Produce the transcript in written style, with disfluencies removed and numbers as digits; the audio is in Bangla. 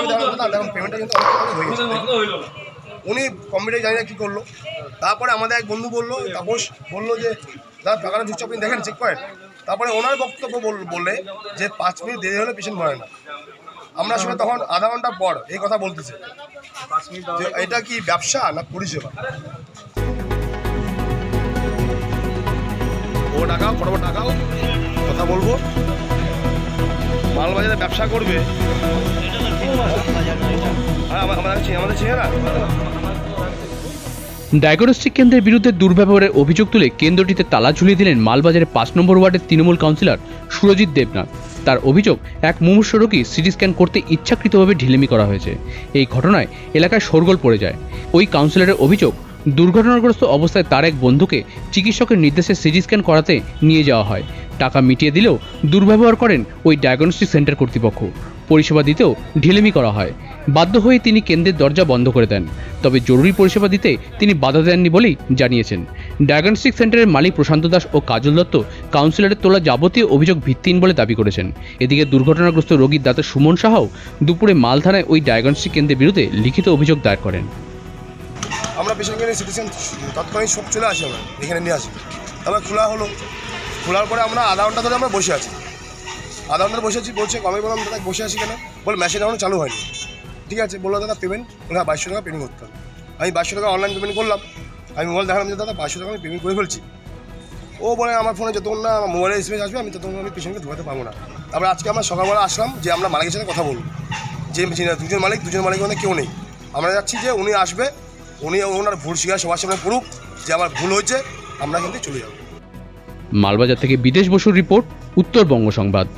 আমি দেখুন পেমেন্টটা কিন্তু হয়ে গেছে। উনি কম্পিউটার জানি না কী করলো। তারপরে আমাদের এক বন্ধু বললো, তাপস বললো যে দাদা টাকাটা ঢুকছে আপনি দেখেন চেক করেন। তারপরে ওনার বক্তব্য বললে যে 5 মিনিট দেরি হলে পেশেন্ট মরে না। আমরা শুনে তখন আধা ঘন্টা পর এই কথা বলতেছে যে এটা কি ব্যবসা না পরিষেবা। ও টাকাও পড়বো টাকাও কথা বলবো, মালবাজারে ব্যবসা করবে। হ্যাঁ আমাদের চেহারা। ডায়াগনস্টিক কেন্দ্রের বিরুদ্ধে দুর্ব্যবহারের অভিযোগ তুলে কেন্দ্রটিতে তালা ঝুলিয়ে দিলেন মালবাজারের 5 নম্বর ওয়ার্ডের তৃণমূল কাউন্সিলর সুরজিৎ দেবনাথ। তার অভিযোগ, এক মুমূর্ষ রোগী সিটি স্ক্যান করতে ইচ্ছাকৃতভাবে ঢিলেমি করা হয়েছে। এই ঘটনায় এলাকায় শোরগোল পড়ে যায়। ওই কাউন্সিলরের অভিযোগ, দুর্ঘটনাগ্রস্ত অবস্থায় তার এক বন্ধুকে চিকিৎসকের নির্দেশে সিটি স্ক্যান করাতে নিয়ে যাওয়া হয়। টাকা মিটিয়ে দিলেও দুর্ব্যবহার করেন ওই ডায়াগনস্টিক সেন্টার কর্তৃপক্ষ। পরিষেবা দিতেও ঢিলেমি করা হয়। বাধ্য হয়ে তিনি কেন্দ্রের দরজা বন্ধ করে দেন। তবে জরুরি পরিষেবা দিতে তিনি বাধা দেননি বলেই জানিয়েছেন। ডায়াগনস্টিক সেন্টারের মালিক প্রশান্ত দাস ও কাজল দত্ত কাউন্সিলরের তোলা যাবতীয় অভিযোগ ভিত্তিহীন বলে দাবি করেছেন। এদিকে দুর্ঘটনাগ্রস্ত রোগীর দাতা সুমন সাহাও দুপুরে মাল থানায় ওই ডায়াগনস্টিক কেন্দ্রের বিরুদ্ধে লিখিত অভিযোগ দায়ের করেন। আমরা পেশেন্টকে নিয়ে সিটিজেন তৎক্ষণাৎ সব চলে আসি, আমরা এখানে নিয়ে আসি। তারপরে খোলা হলো, খোলার পরে আমরা আধা ঘন্টা ধরে আমরা বসে আছি। আধা ঘন্টা বসে আছি, বলছে আমি বললাম দাদা বসে আছি কেন, বলে মেশিন এখনো চালু হয়নি। ঠিক আছে, বললো দাদা পেমেন্ট, বলে হ্যাঁ 2200 টাকা পেমেন্ট করতে হবে। আমি 2200 টাকা অনলাইন পেমেন্ট করলাম। আমি মোবাইল দেখালাম যে দাদা 2200 টাকা আমি পেমেন্ট করে ফেলছি। ও বলে আমার ফোনে যতক্ষণ না আমার মোবাইলে এসএমএস আসবে আমি ততক্ষণ আমি পেশেন্টকে ঢোকাতে পারবো না। তারপরে আজকে আমরা সকালবেলা আসলাম যে আমরা মালিকের সাথে কথা বলবো, যে দুজন মালিক মানে কেউ নেই। আমরা যাচ্ছি যে উনি আসবে, উনি ওনার ভুল স্বীকার সবার সামনে করুক যে আমার ভুল হয়েছে, আমরা কিন্তু চলে যাব। মালবাজার থেকে বিদেশ বসুর রিপোর্ট, উত্তরবঙ্গ সংবাদ।